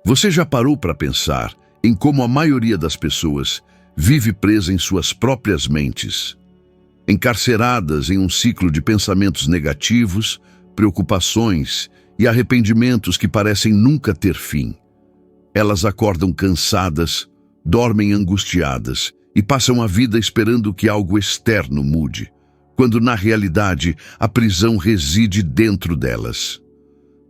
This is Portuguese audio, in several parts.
Você já parou para pensar em como a maioria das pessoas vive presa em suas próprias mentes, encarceradas em um ciclo de pensamentos negativos, preocupações e arrependimentos que parecem nunca ter fim? Elas acordam cansadas, dormem angustiadas e passam a vida esperando que algo externo mude, quando na realidade a prisão reside dentro delas.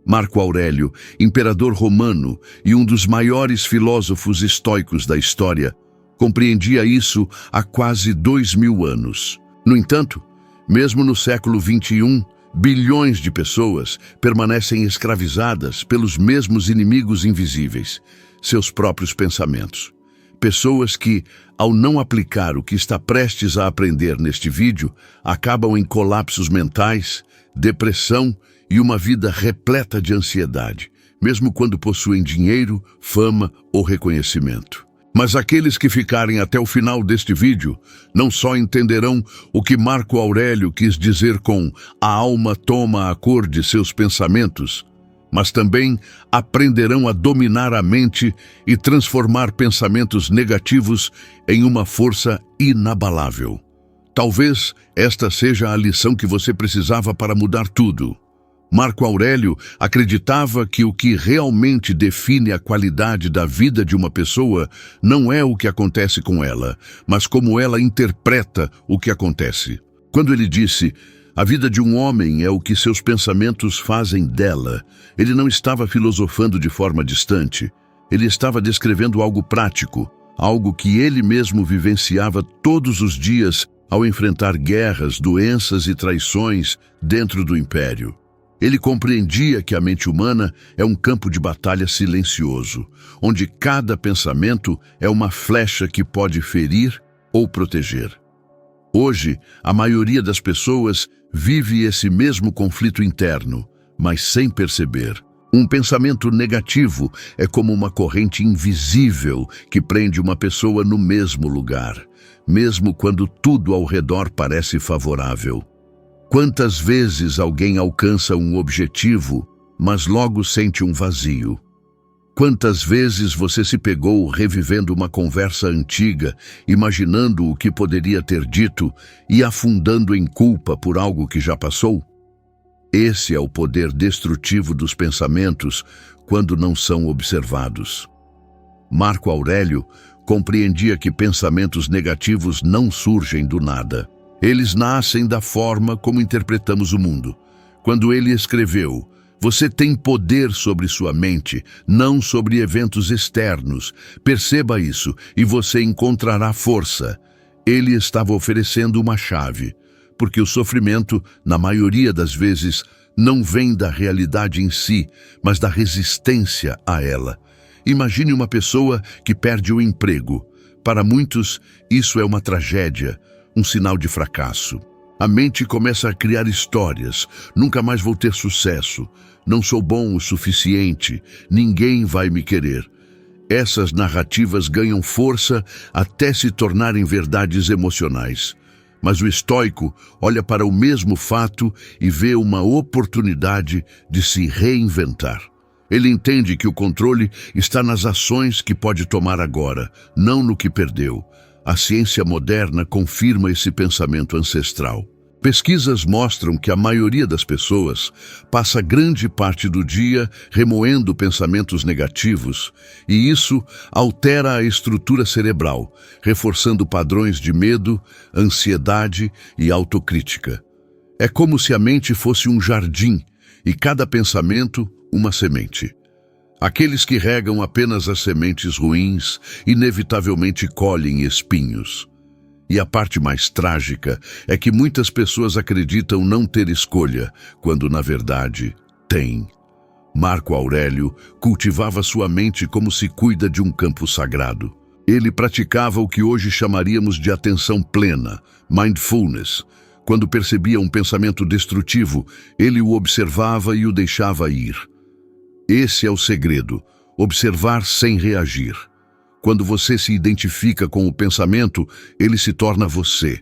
Marco Aurélio, imperador romano e um dos maiores filósofos estoicos da história, compreendia isso há quase 2000 anos. No entanto, mesmo no século XXI, bilhões de pessoas permanecem escravizadas pelos mesmos inimigos invisíveis, seus próprios pensamentos. Pessoas que, ao não aplicar o que está prestes a aprender neste vídeo, acabam em colapsos mentais, depressão e uma vida repleta de ansiedade, mesmo quando possuem dinheiro, fama ou reconhecimento. Mas aqueles que ficarem até o final deste vídeo não só entenderão o que Marco Aurélio quis dizer com "a alma toma a cor de seus pensamentos", mas também aprenderão a dominar a mente e transformar pensamentos negativos em uma força inabalável. Talvez esta seja a lição que você precisava para mudar tudo. Marco Aurélio acreditava que o que realmente define a qualidade da vida de uma pessoa não é o que acontece com ela, mas como ela interpreta o que acontece. Quando ele disse "a vida de um homem é o que seus pensamentos fazem dela", ele não estava filosofando de forma distante. Ele estava descrevendo algo prático, algo que ele mesmo vivenciava todos os dias ao enfrentar guerras, doenças e traições dentro do império. Ele compreendia que a mente humana é um campo de batalha silencioso, onde cada pensamento é uma flecha que pode ferir ou proteger. Hoje, a maioria das pessoas vive esse mesmo conflito interno, mas sem perceber. Um pensamento negativo é como uma corrente invisível que prende uma pessoa no mesmo lugar, mesmo quando tudo ao redor parece favorável. Quantas vezes alguém alcança um objetivo, mas logo sente um vazio? Quantas vezes você se pegou revivendo uma conversa antiga, imaginando o que poderia ter dito e afundando em culpa por algo que já passou? Esse é o poder destrutivo dos pensamentos quando não são observados. Marco Aurélio compreendia que pensamentos negativos não surgem do nada. Eles nascem da forma como interpretamos o mundo. Quando ele escreveu "Você tem poder sobre sua mente, não sobre eventos externos. Perceba isso e você encontrará força", ele estava oferecendo uma chave, porque o sofrimento, na maioria das vezes, não vem da realidade em si, mas da resistência a ela. Imagine uma pessoa que perde o emprego. Para muitos, isso é uma tragédia, um sinal de fracasso. A mente começa a criar histórias. "Nunca mais vou ter sucesso. Não sou bom o suficiente. Ninguém vai me querer." Essas narrativas ganham força até se tornarem verdades emocionais. Mas o estoico olha para o mesmo fato e vê uma oportunidade de se reinventar. Ele entende que o controle está nas ações que pode tomar agora, não no que perdeu. A ciência moderna confirma esse pensamento ancestral. Pesquisas mostram que a maioria das pessoas passa grande parte do dia remoendo pensamentos negativos, e isso altera a estrutura cerebral, reforçando padrões de medo, ansiedade e autocrítica. É como se a mente fosse um jardim e cada pensamento uma semente. Aqueles que regam apenas as sementes ruins inevitavelmente colhem espinhos. E a parte mais trágica é que muitas pessoas acreditam não ter escolha, quando na verdade têm. Marco Aurélio cultivava sua mente como se cuida de um campo sagrado. Ele praticava o que hoje chamaríamos de atenção plena, mindfulness. Quando percebia um pensamento destrutivo, ele o observava e o deixava ir. Esse é o segredo, observar sem reagir. Quando você se identifica com o pensamento, ele se torna você.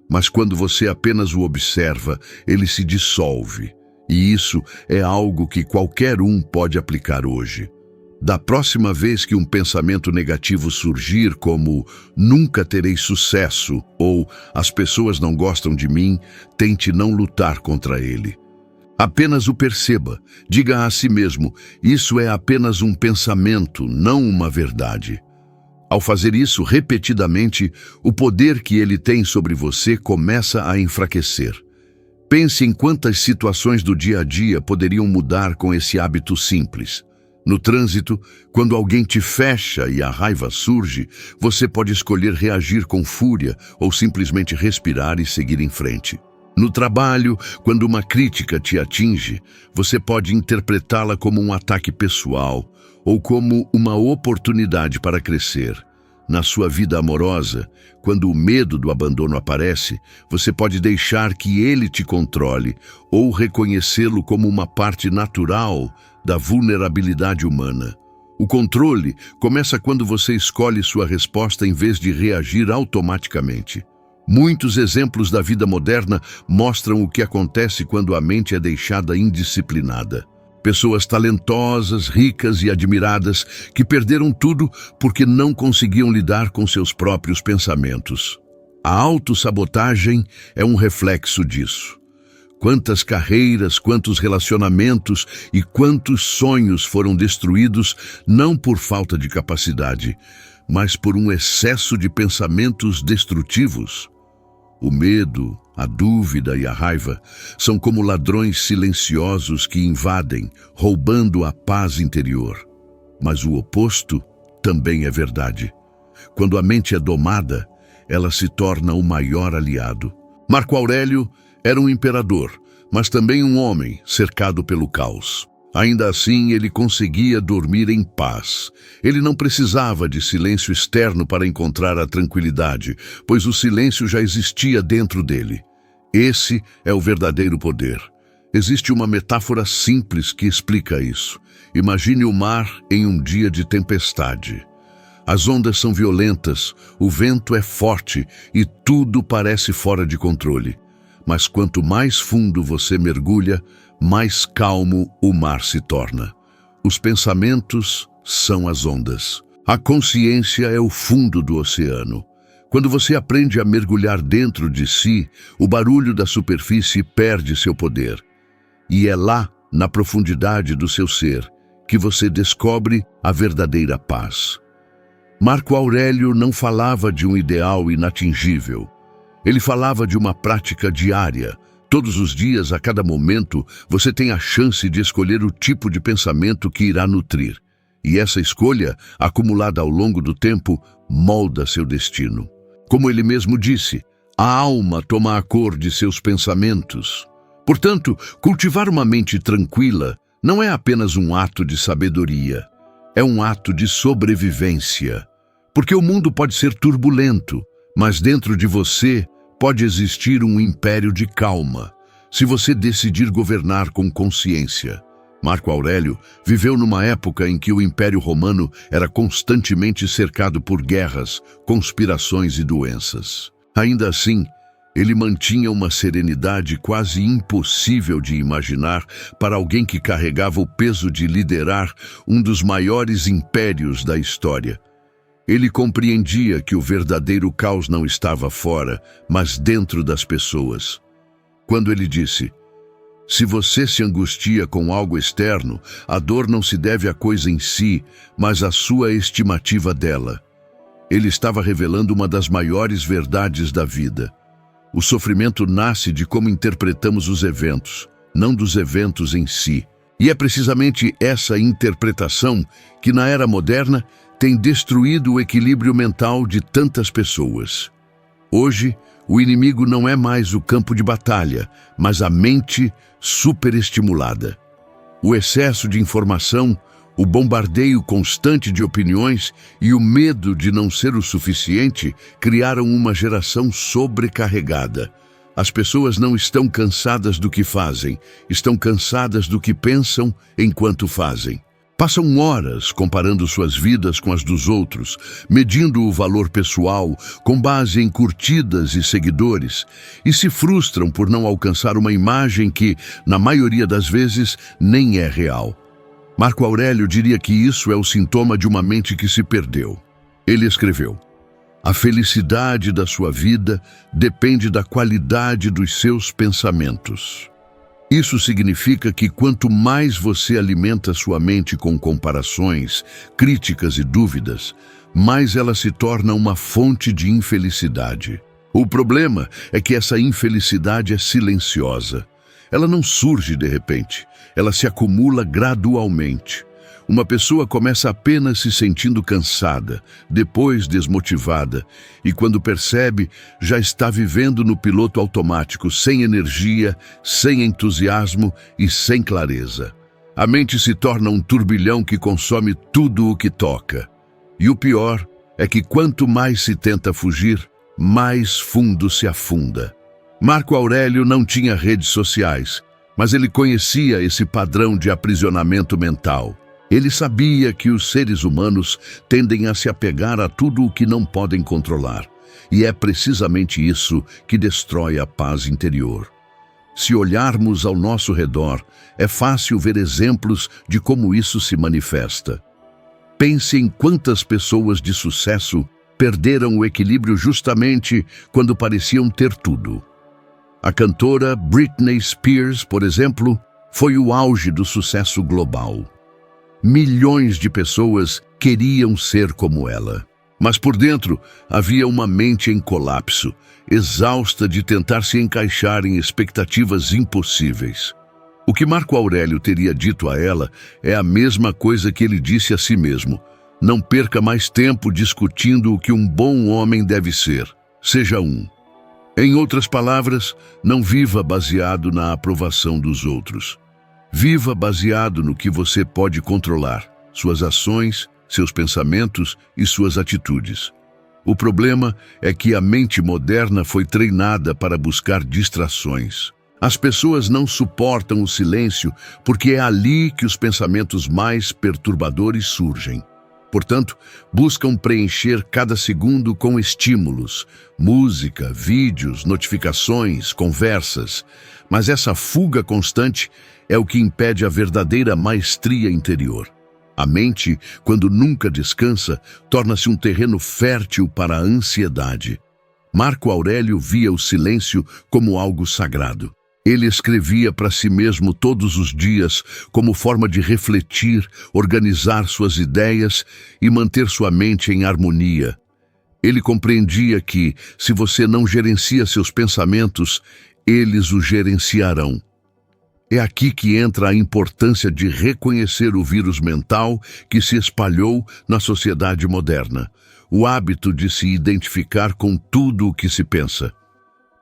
Mas quando você apenas o observa, ele se dissolve. E isso é algo que qualquer um pode aplicar hoje. Da próxima vez que um pensamento negativo surgir, como nunca terei sucesso ou as pessoas não gostam de mim, tente não lutar contra ele. Apenas o perceba, diga a si mesmo, isso é apenas um pensamento, não uma verdade. Ao fazer isso repetidamente, o poder que ele tem sobre você começa a enfraquecer. Pense em quantas situações do dia a dia poderiam mudar com esse hábito simples. No trânsito, quando alguém te fecha e a raiva surge, você pode escolher reagir com fúria ou simplesmente respirar e seguir em frente. No trabalho, quando uma crítica te atinge, você pode interpretá-la como um ataque pessoal ou como uma oportunidade para crescer. Na sua vida amorosa, quando o medo do abandono aparece, você pode deixar que ele te controle ou reconhecê-lo como uma parte natural da vulnerabilidade humana. O controle começa quando você escolhe sua resposta em vez de reagir automaticamente. Muitos exemplos da vida moderna mostram o que acontece quando a mente é deixada indisciplinada. Pessoas talentosas, ricas e admiradas que perderam tudo porque não conseguiam lidar com seus próprios pensamentos. A autossabotagem é um reflexo disso. Quantas carreiras, quantos relacionamentos e quantos sonhos foram destruídos não por falta de capacidade, mas por um excesso de pensamentos destrutivos. O medo, a dúvida e a raiva são como ladrões silenciosos que invadem, roubando a paz interior. Mas o oposto também é verdade. Quando a mente é domada, ela se torna o maior aliado. Marco Aurélio era um imperador, mas também um homem cercado pelo caos. Ainda assim, ele conseguia dormir em paz. Ele não precisava de silêncio externo para encontrar a tranquilidade, pois o silêncio já existia dentro dele. Esse é o verdadeiro poder. Existe uma metáfora simples que explica isso. Imagine o mar em um dia de tempestade. As ondas são violentas, o vento é forte e tudo parece fora de controle. Mas quanto mais fundo você mergulha, mais calmo o mar se torna. Os pensamentos são as ondas. A consciência é o fundo do oceano. Quando você aprende a mergulhar dentro de si, o barulho da superfície perde seu poder. E é lá, na profundidade do seu ser, que você descobre a verdadeira paz. Marco Aurélio não falava de um ideal inatingível. Ele falava de uma prática diária. Todos os dias, a cada momento, você tem a chance de escolher o tipo de pensamento que irá nutrir. E essa escolha, acumulada ao longo do tempo, molda seu destino. Como ele mesmo disse, a alma toma a cor de seus pensamentos. Portanto, cultivar uma mente tranquila não é apenas um ato de sabedoria, é um ato de sobrevivência. Porque o mundo pode ser turbulento, mas dentro de você pode existir um império de calma, se você decidir governar com consciência. Marco Aurélio viveu numa época em que o Império Romano era constantemente cercado por guerras, conspirações e doenças. Ainda assim, ele mantinha uma serenidade quase impossível de imaginar para alguém que carregava o peso de liderar um dos maiores impérios da história. Ele compreendia que o verdadeiro caos não estava fora, mas dentro das pessoas. Quando ele disse, se você se angustia com algo externo, a dor não se deve à coisa em si, mas à sua estimativa dela. Ele estava revelando uma das maiores verdades da vida. O sofrimento nasce de como interpretamos os eventos, não dos eventos em si. E é precisamente essa interpretação que, na era moderna, tem destruído o equilíbrio mental de tantas pessoas. Hoje, o inimigo não é mais o campo de batalha, mas a mente superestimulada. O excesso de informação, o bombardeio constante de opiniões e o medo de não ser o suficiente criaram uma geração sobrecarregada. As pessoas não estão cansadas do que fazem, estão cansadas do que pensam enquanto fazem. Passam horas comparando suas vidas com as dos outros, medindo o valor pessoal com base em curtidas e seguidores, e se frustram por não alcançar uma imagem que, na maioria das vezes, nem é real. Marco Aurélio diria que isso é o sintoma de uma mente que se perdeu. Ele escreveu: a felicidade da sua vida depende da qualidade dos seus pensamentos. Isso significa que quanto mais você alimenta sua mente com comparações, críticas e dúvidas, mais ela se torna uma fonte de infelicidade. O problema é que essa infelicidade é silenciosa. Ela não surge de repente, ela se acumula gradualmente. Uma pessoa começa apenas se sentindo cansada, depois desmotivada, e quando percebe, já está vivendo no piloto automático, sem energia, sem entusiasmo e sem clareza. A mente se torna um turbilhão que consome tudo o que toca. E o pior é que quanto mais se tenta fugir, mais fundo se afunda. Marco Aurélio não tinha redes sociais, mas ele conhecia esse padrão de aprisionamento mental. Ele sabia que os seres humanos tendem a se apegar a tudo o que não podem controlar, e é precisamente isso que destrói a paz interior. Se olharmos ao nosso redor, é fácil ver exemplos de como isso se manifesta. Pense em quantas pessoas de sucesso perderam o equilíbrio justamente quando pareciam ter tudo. A cantora Britney Spears, por exemplo, foi o auge do sucesso global. Milhões de pessoas queriam ser como ela. Mas por dentro havia uma mente em colapso, exausta de tentar se encaixar em expectativas impossíveis. O que Marco Aurélio teria dito a ela é a mesma coisa que ele disse a si mesmo: não perca mais tempo discutindo o que um bom homem deve ser. Seja um. Em outras palavras, não viva baseado na aprovação dos outros. Viva baseado no que você pode controlar, suas ações, seus pensamentos e suas atitudes. O problema é que a mente moderna foi treinada para buscar distrações. As pessoas não suportam o silêncio porque é ali que os pensamentos mais perturbadores surgem. Portanto, buscam preencher cada segundo com estímulos, música, vídeos, notificações, conversas. Mas essa fuga constante é o que impede a verdadeira maestria interior. A mente, quando nunca descansa, torna-se um terreno fértil para a ansiedade. Marco Aurélio via o silêncio como algo sagrado. Ele escrevia para si mesmo todos os dias como forma de refletir, organizar suas ideias e manter sua mente em harmonia. Ele compreendia que, se você não gerencia seus pensamentos, eles o gerenciarão. É aqui que entra a importância de reconhecer o vírus mental que se espalhou na sociedade moderna, o hábito de se identificar com tudo o que se pensa.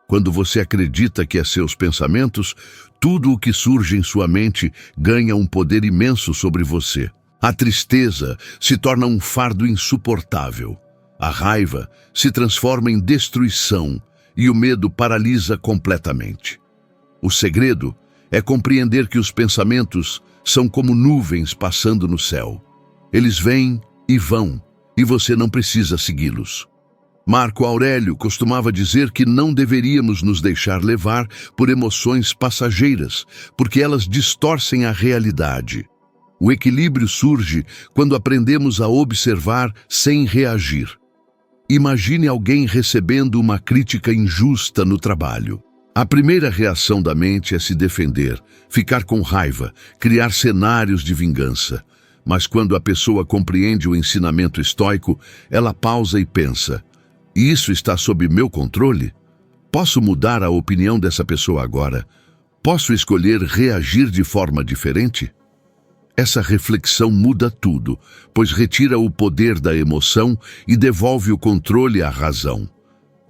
Quando você acredita que é seus pensamentos, tudo o que surge em sua mente ganha um poder imenso sobre você. A tristeza se torna um fardo insuportável. A raiva se transforma em destruição e o medo paralisa completamente. O segredo é compreender que os pensamentos são como nuvens passando no céu. Eles vêm e vão, e você não precisa segui-los. Marco Aurélio costumava dizer que não deveríamos nos deixar levar por emoções passageiras, porque elas distorcem a realidade. O equilíbrio surge quando aprendemos a observar sem reagir. Imagine alguém recebendo uma crítica injusta no trabalho. A primeira reação da mente é se defender, ficar com raiva, criar cenários de vingança. Mas quando a pessoa compreende o ensinamento estoico, ela pausa e pensa: isso está sob meu controle? Posso mudar a opinião dessa pessoa agora? Posso escolher reagir de forma diferente? Essa reflexão muda tudo, pois retira o poder da emoção e devolve o controle à razão.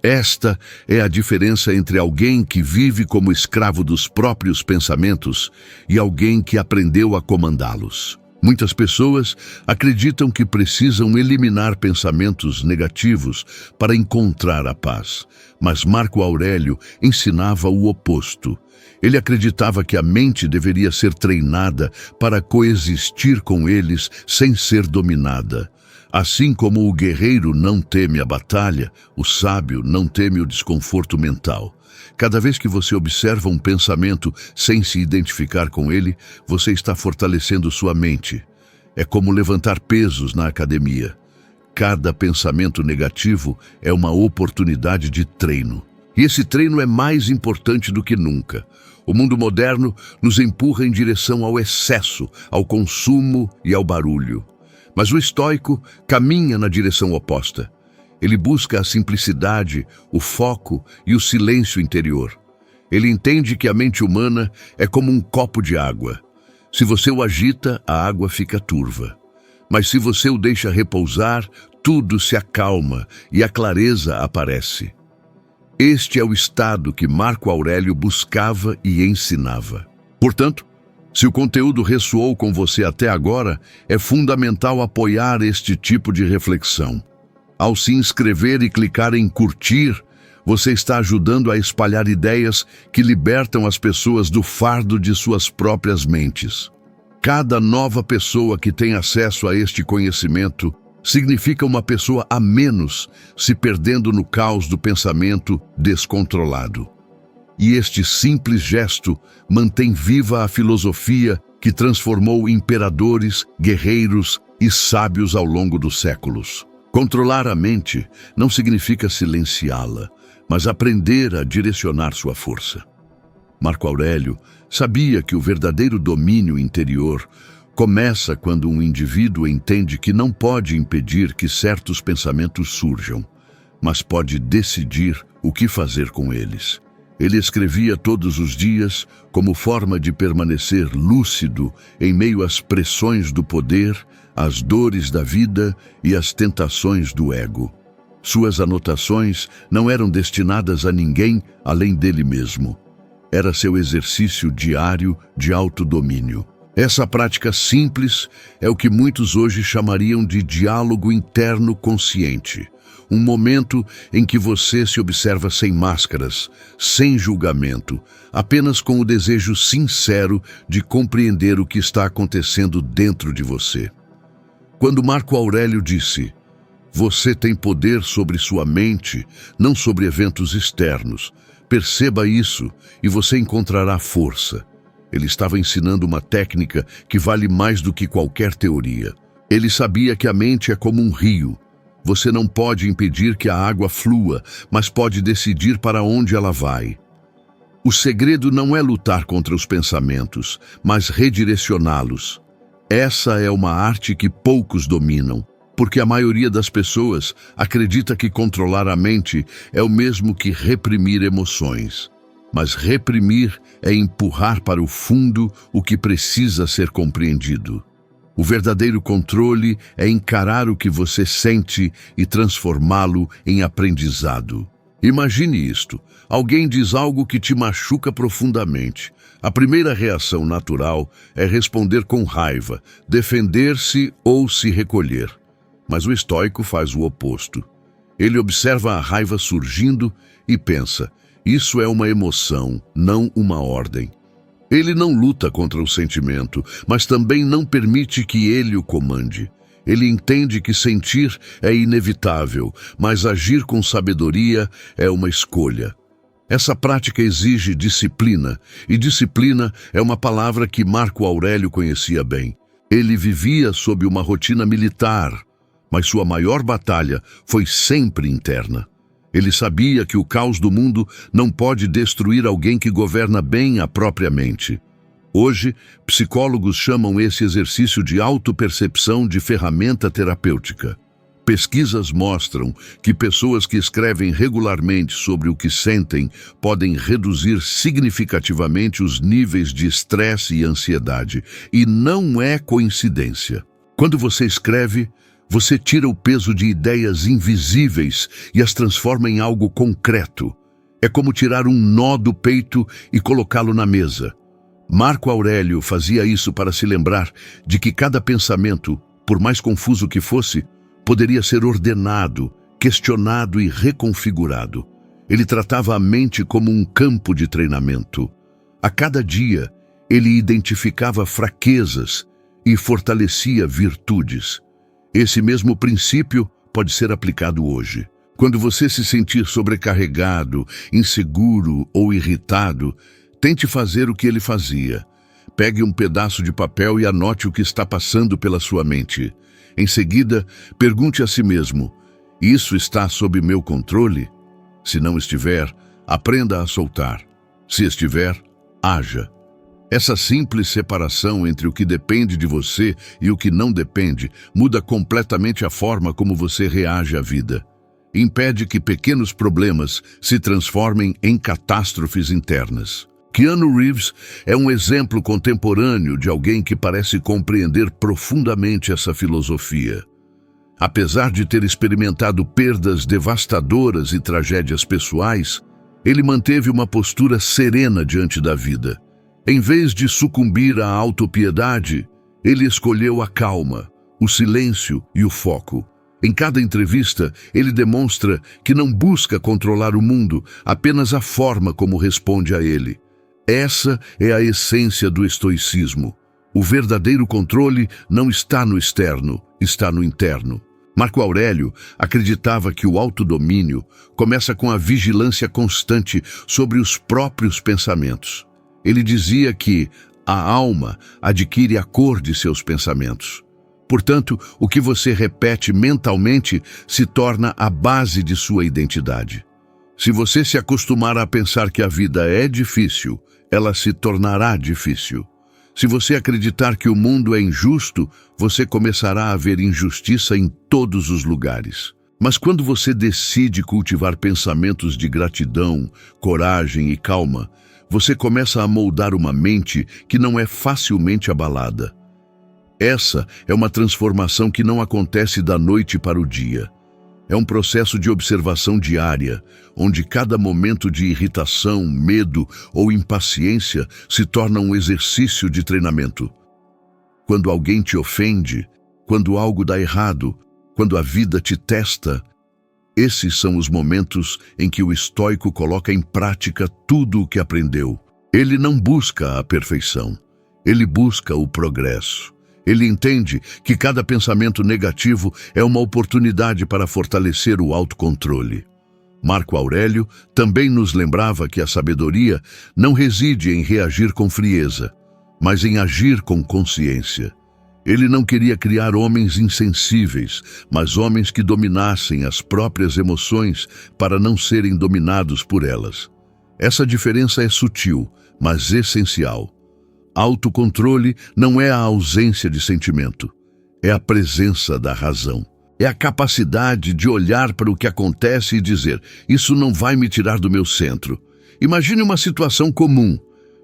Esta é a diferença entre alguém que vive como escravo dos próprios pensamentos e alguém que aprendeu a comandá-los. Muitas pessoas acreditam que precisam eliminar pensamentos negativos para encontrar a paz, mas Marco Aurélio ensinava o oposto. Ele acreditava que a mente deveria ser treinada para coexistir com eles sem ser dominada. Assim como o guerreiro não teme a batalha, o sábio não teme o desconforto mental. Cada vez que você observa um pensamento sem se identificar com ele, você está fortalecendo sua mente. É como levantar pesos na academia. Cada pensamento negativo é uma oportunidade de treino. E esse treino é mais importante do que nunca. O mundo moderno nos empurra em direção ao excesso, ao consumo e ao barulho. Mas o estoico caminha na direção oposta. Ele busca a simplicidade, o foco e o silêncio interior. Ele entende que a mente humana é como um copo de água. Se você o agita, a água fica turva. Mas se você o deixa repousar, tudo se acalma e a clareza aparece. Este é o estado que Marco Aurélio buscava e ensinava. Portanto, se o conteúdo ressoou com você até agora, é fundamental apoiar este tipo de reflexão. Ao se inscrever e clicar em curtir, você está ajudando a espalhar ideias que libertam as pessoas do fardo de suas próprias mentes. Cada nova pessoa que tem acesso a este conhecimento significa uma pessoa a menos se perdendo no caos do pensamento descontrolado. E este simples gesto mantém viva a filosofia que transformou imperadores, guerreiros e sábios ao longo dos séculos. Controlar a mente não significa silenciá-la, mas aprender a direcionar sua força. Marco Aurélio sabia que o verdadeiro domínio interior começa quando um indivíduo entende que não pode impedir que certos pensamentos surjam, mas pode decidir o que fazer com eles. Ele escrevia todos os dias como forma de permanecer lúcido em meio às pressões do poder, às dores da vida e às tentações do ego. Suas anotações não eram destinadas a ninguém além dele mesmo. Era seu exercício diário de autodomínio. Essa prática simples é o que muitos hoje chamariam de diálogo interno consciente. Um momento em que você se observa sem máscaras, sem julgamento, apenas com o desejo sincero de compreender o que está acontecendo dentro de você. Quando Marco Aurélio disse: "Você tem poder sobre sua mente, não sobre eventos externos. Perceba isso e você encontrará força." Ele estava ensinando uma técnica que vale mais do que qualquer teoria. Ele sabia que a mente é como um rio. Você não pode impedir que a água flua, mas pode decidir para onde ela vai. O segredo não é lutar contra os pensamentos, mas redirecioná-los. Essa é uma arte que poucos dominam, porque a maioria das pessoas acredita que controlar a mente é o mesmo que reprimir emoções. Mas reprimir é empurrar para o fundo o que precisa ser compreendido. O verdadeiro controle é encarar o que você sente e transformá-lo em aprendizado. Imagine isto: alguém diz algo que te machuca profundamente. A primeira reação natural é responder com raiva, defender-se ou se recolher. Mas o estoico faz o oposto. Ele observa a raiva surgindo e pensa: isso é uma emoção, não uma ordem. Ele não luta contra o sentimento, mas também não permite que ele o comande. Ele entende que sentir é inevitável, mas agir com sabedoria é uma escolha. Essa prática exige disciplina, e disciplina é uma palavra que Marco Aurélio conhecia bem. Ele vivia sob uma rotina militar, mas sua maior batalha foi sempre interna. Ele sabia que o caos do mundo não pode destruir alguém que governa bem a própria mente. Hoje, psicólogos chamam esse exercício de autopercepção de ferramenta terapêutica. Pesquisas mostram que pessoas que escrevem regularmente sobre o que sentem podem reduzir significativamente os níveis de estresse e ansiedade. E não é coincidência. Quando você escreve, você tira o peso de ideias invisíveis e as transforma em algo concreto. É como tirar um nó do peito e colocá-lo na mesa. Marco Aurélio fazia isso para se lembrar de que cada pensamento, por mais confuso que fosse, poderia ser ordenado, questionado e reconfigurado. Ele tratava a mente como um campo de treinamento. A cada dia, ele identificava fraquezas e fortalecia virtudes. Esse mesmo princípio pode ser aplicado hoje. Quando você se sentir sobrecarregado, inseguro ou irritado, tente fazer o que ele fazia. Pegue um pedaço de papel e anote o que está passando pela sua mente. Em seguida, pergunte a si mesmo: isso está sob meu controle? Se não estiver, aprenda a soltar. Se estiver, haja. Essa simples separação entre o que depende de você e o que não depende muda completamente a forma como você reage à vida. Impede que pequenos problemas se transformem em catástrofes internas. Keanu Reeves é um exemplo contemporâneo de alguém que parece compreender profundamente essa filosofia. Apesar de ter experimentado perdas devastadoras e tragédias pessoais, ele manteve uma postura serena diante da vida. Em vez de sucumbir à autopiedade, ele escolheu a calma, o silêncio e o foco. Em cada entrevista, ele demonstra que não busca controlar o mundo, apenas a forma como responde a ele. Essa é a essência do estoicismo. O verdadeiro controle não está no externo, está no interno. Marco Aurélio acreditava que o autodomínio começa com a vigilância constante sobre os próprios pensamentos. Ele dizia que a alma adquire a cor de seus pensamentos. Portanto, o que você repete mentalmente se torna a base de sua identidade. Se você se acostumar a pensar que a vida é difícil, ela se tornará difícil. Se você acreditar que o mundo é injusto, você começará a ver injustiça em todos os lugares. Mas quando você decide cultivar pensamentos de gratidão, coragem e calma, você começa a moldar uma mente que não é facilmente abalada. Essa é uma transformação que não acontece da noite para o dia. É um processo de observação diária, onde cada momento de irritação, medo ou impaciência se torna um exercício de treinamento. Quando alguém te ofende, quando algo dá errado, quando a vida te testa, esses são os momentos em que o estoico coloca em prática tudo o que aprendeu. Ele não busca a perfeição, ele busca o progresso. Ele entende que cada pensamento negativo é uma oportunidade para fortalecer o autocontrole. Marco Aurélio também nos lembrava que a sabedoria não reside em reagir com frieza, mas em agir com consciência. Ele não queria criar homens insensíveis, mas homens que dominassem as próprias emoções para não serem dominados por elas. Essa diferença é sutil, mas essencial. Autocontrole não é a ausência de sentimento, é a presença da razão. É a capacidade de olhar para o que acontece e dizer: isso não vai me tirar do meu centro. Imagine uma situação comum.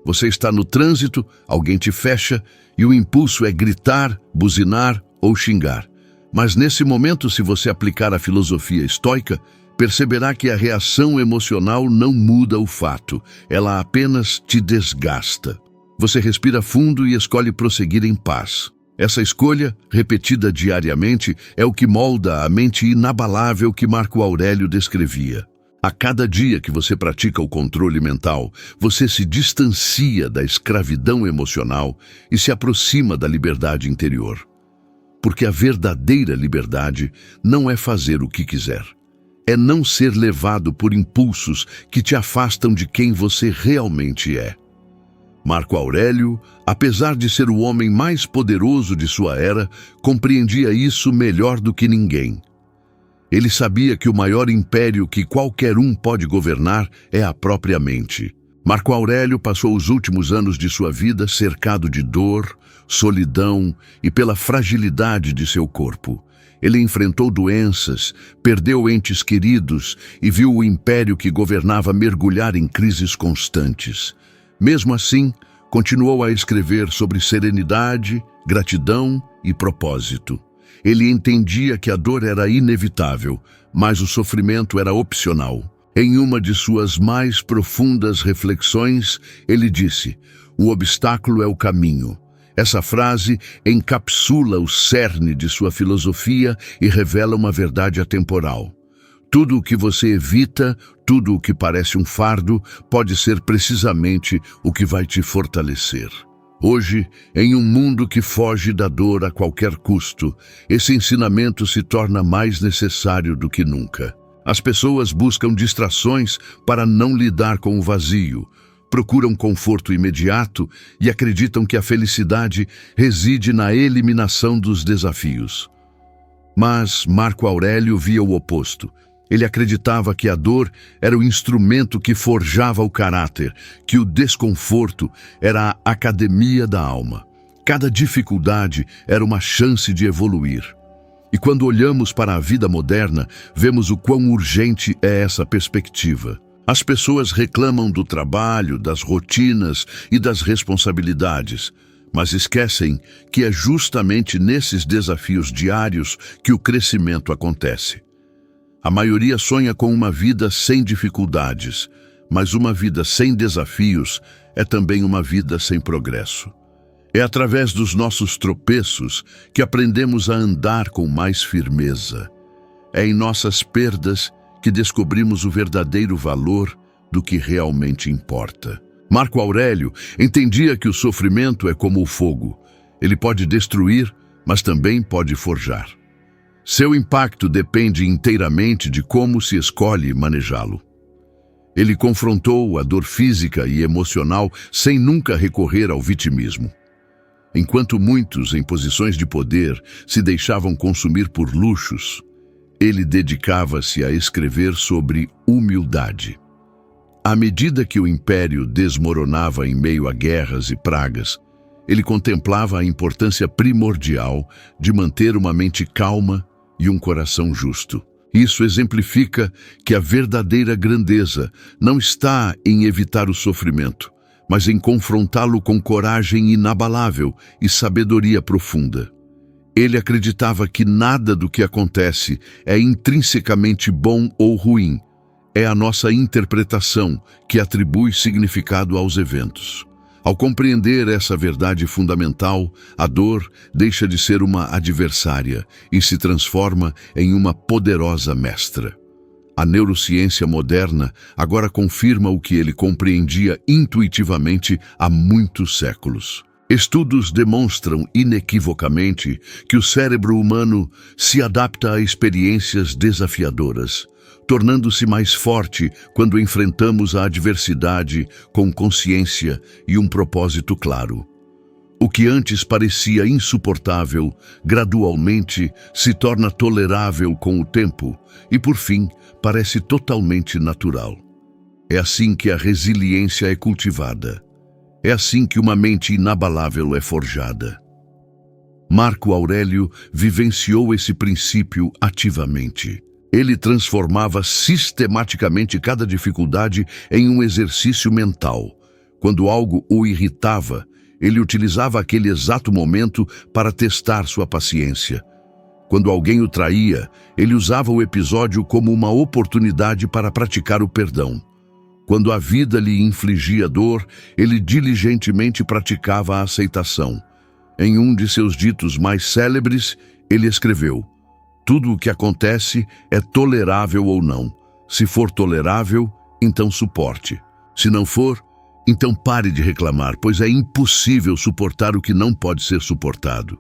Você está no trânsito, alguém te fecha e o impulso é gritar, buzinar ou xingar. Mas nesse momento, se você aplicar a filosofia estoica, perceberá que a reação emocional não muda o fato, ela apenas te desgasta. Você respira fundo e escolhe prosseguir em paz. Essa escolha, repetida diariamente, é o que molda a mente inabalável que Marco Aurélio descrevia. A cada dia que você pratica o controle mental, você se distancia da escravidão emocional e se aproxima da liberdade interior. Porque a verdadeira liberdade não é fazer o que quiser. É não ser levado por impulsos que te afastam de quem você realmente é. Marco Aurélio, apesar de ser o homem mais poderoso de sua era, compreendia isso melhor do que ninguém. Ele sabia que o maior império que qualquer um pode governar é a própria mente. Marco Aurélio passou os últimos anos de sua vida cercado de dor, solidão e pela fragilidade de seu corpo. Ele enfrentou doenças, perdeu entes queridos e viu o império que governava mergulhar em crises constantes. Mesmo assim, continuou a escrever sobre serenidade, gratidão e propósito. Ele entendia que a dor era inevitável, mas o sofrimento era opcional. Em uma de suas mais profundas reflexões, ele disse: "O obstáculo é o caminho." Essa frase encapsula o cerne de sua filosofia e revela uma verdade atemporal. Tudo o que você evita, tudo o que parece um fardo, pode ser precisamente o que vai te fortalecer. Hoje, em um mundo que foge da dor a qualquer custo, esse ensinamento se torna mais necessário do que nunca. As pessoas buscam distrações para não lidar com o vazio, procuram conforto imediato e acreditam que a felicidade reside na eliminação dos desafios. Mas Marco Aurélio via o oposto. Ele acreditava que a dor era o instrumento que forjava o caráter, que o desconforto era a academia da alma. Cada dificuldade era uma chance de evoluir. E quando olhamos para a vida moderna, vemos o quão urgente é essa perspectiva. As pessoas reclamam do trabalho, das rotinas e das responsabilidades, mas esquecem que é justamente nesses desafios diários que o crescimento acontece. A maioria sonha com uma vida sem dificuldades, mas uma vida sem desafios é também uma vida sem progresso. É através dos nossos tropeços que aprendemos a andar com mais firmeza. É em nossas perdas que descobrimos o verdadeiro valor do que realmente importa. Marco Aurélio entendia que o sofrimento é como o fogo. Ele pode destruir, mas também pode forjar. Seu impacto depende inteiramente de como se escolhe manejá-lo. Ele confrontou a dor física e emocional sem nunca recorrer ao vitimismo. Enquanto muitos, em posições de poder, se deixavam consumir por luxos, ele dedicava-se a escrever sobre humildade. À medida que o império desmoronava em meio a guerras e pragas, ele contemplava a importância primordial de manter uma mente calma e um coração justo. Isso exemplifica que a verdadeira grandeza não está em evitar o sofrimento, mas em confrontá-lo com coragem inabalável e sabedoria profunda. Ele acreditava que nada do que acontece é intrinsecamente bom ou ruim. É a nossa interpretação que atribui significado aos eventos. Ao compreender essa verdade fundamental, a dor deixa de ser uma adversária e se transforma em uma poderosa mestra. A neurociência moderna agora confirma o que ele compreendia intuitivamente há muitos séculos. Estudos demonstram inequivocamente que o cérebro humano se adapta a experiências desafiadoras, tornando-se mais forte quando enfrentamos a adversidade com consciência e um propósito claro. O que antes parecia insuportável, gradualmente se torna tolerável com o tempo e, por fim, parece totalmente natural. É assim que a resiliência é cultivada. É assim que uma mente inabalável é forjada. Marco Aurélio vivenciou esse princípio ativamente. Ele transformava sistematicamente cada dificuldade em um exercício mental. Quando algo o irritava, ele utilizava aquele exato momento para testar sua paciência. Quando alguém o traía, ele usava o episódio como uma oportunidade para praticar o perdão. Quando a vida lhe infligia dor, ele diligentemente praticava a aceitação. Em um de seus ditos mais célebres, ele escreveu: "Tudo o que acontece é tolerável ou não. Se for tolerável, então suporte. Se não for, então pare de reclamar, pois é impossível suportar o que não pode ser suportado."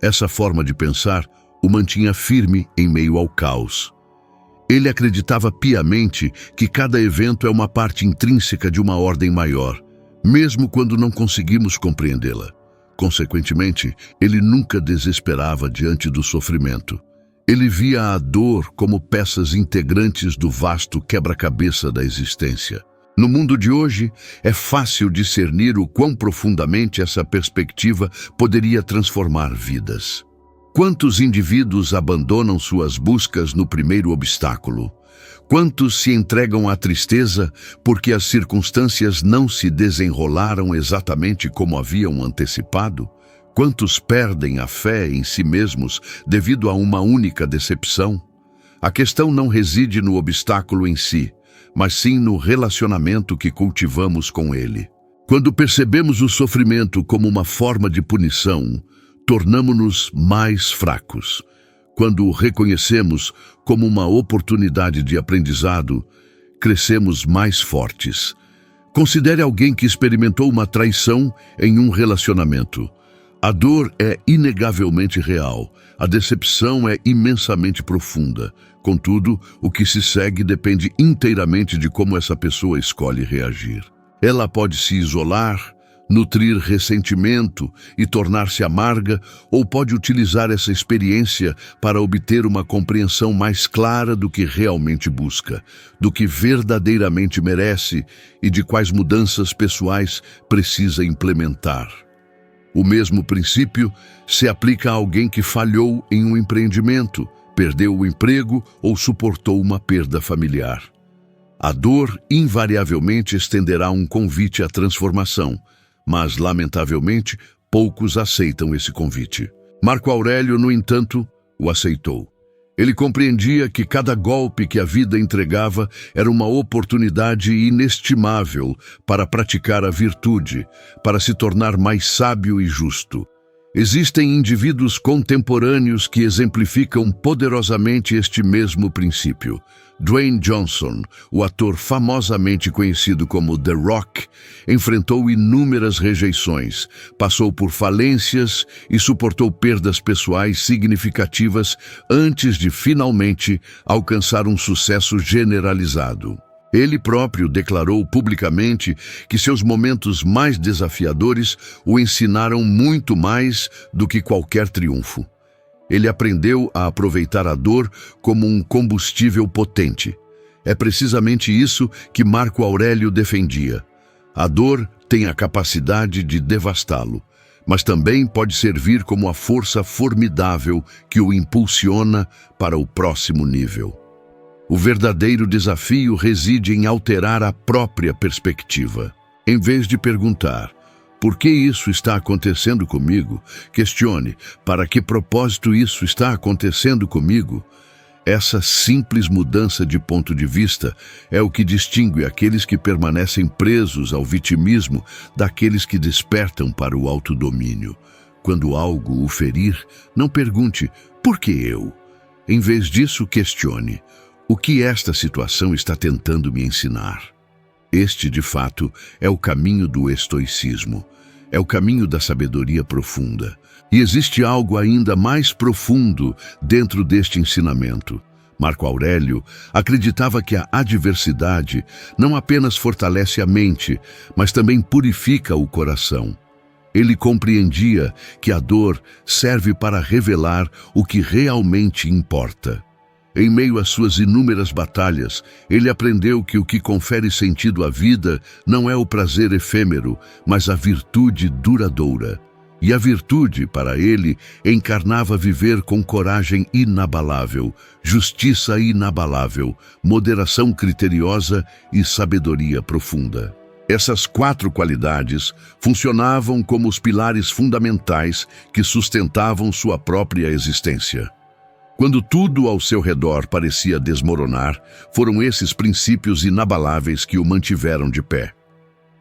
Essa forma de pensar o mantinha firme em meio ao caos. Ele acreditava piamente que cada evento é uma parte intrínseca de uma ordem maior, mesmo quando não conseguimos compreendê-la. Consequentemente, ele nunca desesperava diante do sofrimento. Ele via a dor como peças integrantes do vasto quebra-cabeça da existência. No mundo de hoje, é fácil discernir o quão profundamente essa perspectiva poderia transformar vidas. Quantos indivíduos abandonam suas buscas no primeiro obstáculo? Quantos se entregam à tristeza porque as circunstâncias não se desenrolaram exatamente como haviam antecipado? Quantos perdem a fé em si mesmos devido a uma única decepção? A questão não reside no obstáculo em si, mas sim no relacionamento que cultivamos com ele. Quando percebemos o sofrimento como uma forma de punição, tornamo-nos mais fracos. Quando o reconhecemos como uma oportunidade de aprendizado, crescemos mais fortes. Considere alguém que experimentou uma traição em um relacionamento. A dor é inegavelmente real, a decepção é imensamente profunda. Contudo, o que se segue depende inteiramente de como essa pessoa escolhe reagir. Ela pode se isolar, nutrir ressentimento e tornar-se amarga, ou pode utilizar essa experiência para obter uma compreensão mais clara do que realmente busca, do que verdadeiramente merece e de quais mudanças pessoais precisa implementar. O mesmo princípio se aplica a alguém que falhou em um empreendimento, perdeu o emprego ou suportou uma perda familiar. A dor invariavelmente estenderá um convite à transformação, mas, lamentavelmente, poucos aceitam esse convite. Marco Aurélio, no entanto, o aceitou. Ele compreendia que cada golpe que a vida entregava era uma oportunidade inestimável para praticar a virtude, para se tornar mais sábio e justo. Existem indivíduos contemporâneos que exemplificam poderosamente este mesmo princípio. Dwayne Johnson, o ator famosamente conhecido como The Rock, enfrentou inúmeras rejeições, passou por falências e suportou perdas pessoais significativas antes de finalmente alcançar um sucesso generalizado. Ele próprio declarou publicamente que seus momentos mais desafiadores o ensinaram muito mais do que qualquer triunfo. Ele aprendeu a aproveitar a dor como um combustível potente. É precisamente isso que Marco Aurélio defendia. A dor tem a capacidade de devastá-lo, mas também pode servir como a força formidável que o impulsiona para o próximo nível. O verdadeiro desafio reside em alterar a própria perspectiva. Em vez de perguntar, por que isso está acontecendo comigo? Questione, para que propósito isso está acontecendo comigo? Essa simples mudança de ponto de vista é o que distingue aqueles que permanecem presos ao vitimismo daqueles que despertam para o autodomínio. Quando algo o ferir, não pergunte, por que eu? Em vez disso, questione, o que esta situação está tentando me ensinar? Este, de fato, é o caminho do estoicismo. É o caminho da sabedoria profunda. E existe algo ainda mais profundo dentro deste ensinamento. Marco Aurélio acreditava que a adversidade não apenas fortalece a mente, mas também purifica o coração. Ele compreendia que a dor serve para revelar o que realmente importa. Em meio às suas inúmeras batalhas, ele aprendeu que o que confere sentido à vida não é o prazer efêmero, mas a virtude duradoura. E a virtude, para ele, encarnava viver com coragem inabalável, justiça inabalável, moderação criteriosa e sabedoria profunda. Essas 4 qualidades funcionavam como os pilares fundamentais que sustentavam sua própria existência. Quando tudo ao seu redor parecia desmoronar, foram esses princípios inabaláveis que o mantiveram de pé.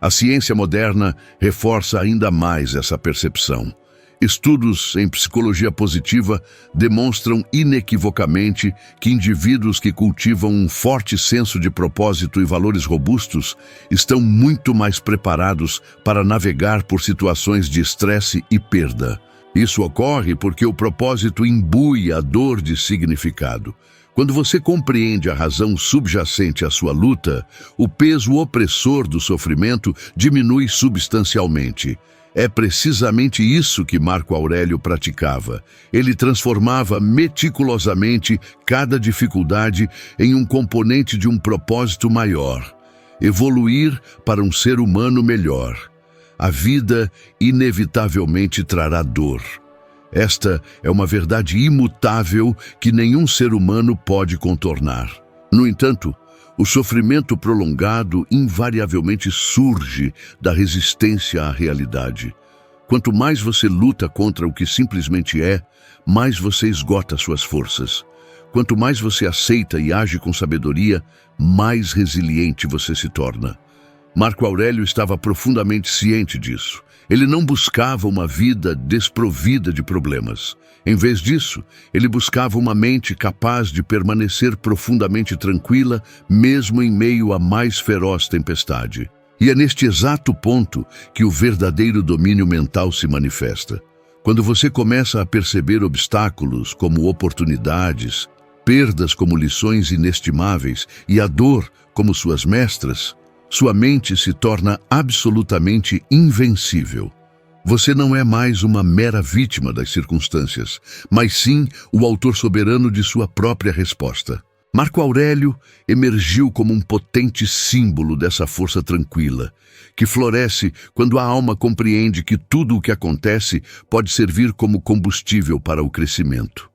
A ciência moderna reforça ainda mais essa percepção. Estudos em psicologia positiva demonstram inequivocamente que indivíduos que cultivam um forte senso de propósito e valores robustos estão muito mais preparados para navegar por situações de estresse e perda. Isso ocorre porque o propósito imbui a dor de significado. Quando você compreende a razão subjacente à sua luta, o peso opressor do sofrimento diminui substancialmente. É precisamente isso que Marco Aurélio praticava. Ele transformava meticulosamente cada dificuldade em um componente de um propósito maior: evoluir para um ser humano melhor. A vida inevitavelmente trará dor. Esta é uma verdade imutável que nenhum ser humano pode contornar. No entanto, o sofrimento prolongado invariavelmente surge da resistência à realidade. Quanto mais você luta contra o que simplesmente é, mais você esgota suas forças. Quanto mais você aceita e age com sabedoria, mais resiliente você se torna. Marco Aurélio estava profundamente ciente disso. Ele não buscava uma vida desprovida de problemas. Em vez disso, ele buscava uma mente capaz de permanecer profundamente tranquila, mesmo em meio à mais feroz tempestade. E é neste exato ponto que o verdadeiro domínio mental se manifesta. Quando você começa a perceber obstáculos como oportunidades, perdas como lições inestimáveis e a dor como suas mestras, sua mente se torna absolutamente invencível. Você não é mais uma mera vítima das circunstâncias, mas sim o autor soberano de sua própria resposta. Marco Aurélio emergiu como um potente símbolo dessa força tranquila, que floresce quando a alma compreende que tudo o que acontece pode servir como combustível para o crescimento.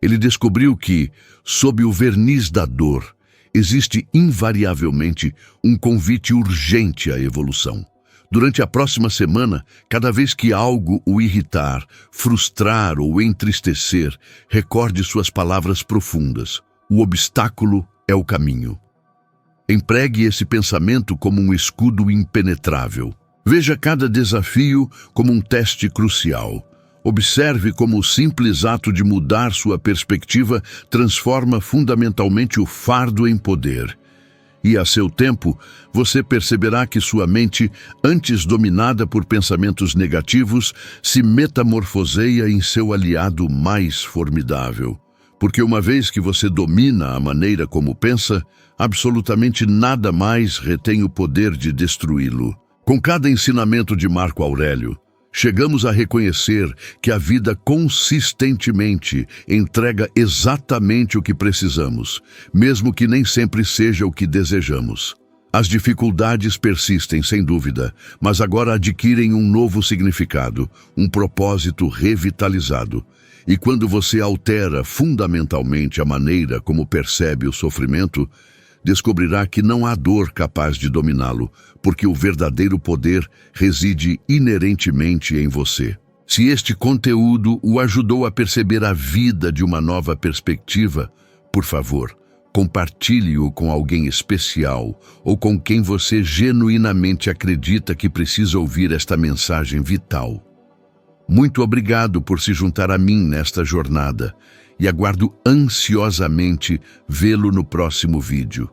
Ele descobriu que, sob o verniz da dor, existe invariavelmente um convite urgente à evolução. Durante a próxima semana, cada vez que algo o irritar, frustrar ou entristecer, recorde suas palavras profundas. O obstáculo é o caminho. Empregue esse pensamento como um escudo impenetrável. Veja cada desafio como um teste crucial. Observe como o simples ato de mudar sua perspectiva transforma fundamentalmente o fardo em poder. E a seu tempo, você perceberá que sua mente, antes dominada por pensamentos negativos, se metamorfoseia em seu aliado mais formidável. Porque uma vez que você domina a maneira como pensa, absolutamente nada mais retém o poder de destruí-lo. Com cada ensinamento de Marco Aurélio, chegamos a reconhecer que a vida consistentemente entrega exatamente o que precisamos, mesmo que nem sempre seja o que desejamos. As dificuldades persistem, sem dúvida, mas agora adquirem um novo significado, um propósito revitalizado. E quando você altera fundamentalmente a maneira como percebe o sofrimento, descobrirá que não há dor capaz de dominá-lo, porque o verdadeiro poder reside inerentemente em você. Se este conteúdo o ajudou a perceber a vida de uma nova perspectiva, por favor, compartilhe-o com alguém especial ou com quem você genuinamente acredita que precisa ouvir esta mensagem vital. Muito obrigado por se juntar a mim nesta jornada e aguardo ansiosamente vê-lo no próximo vídeo.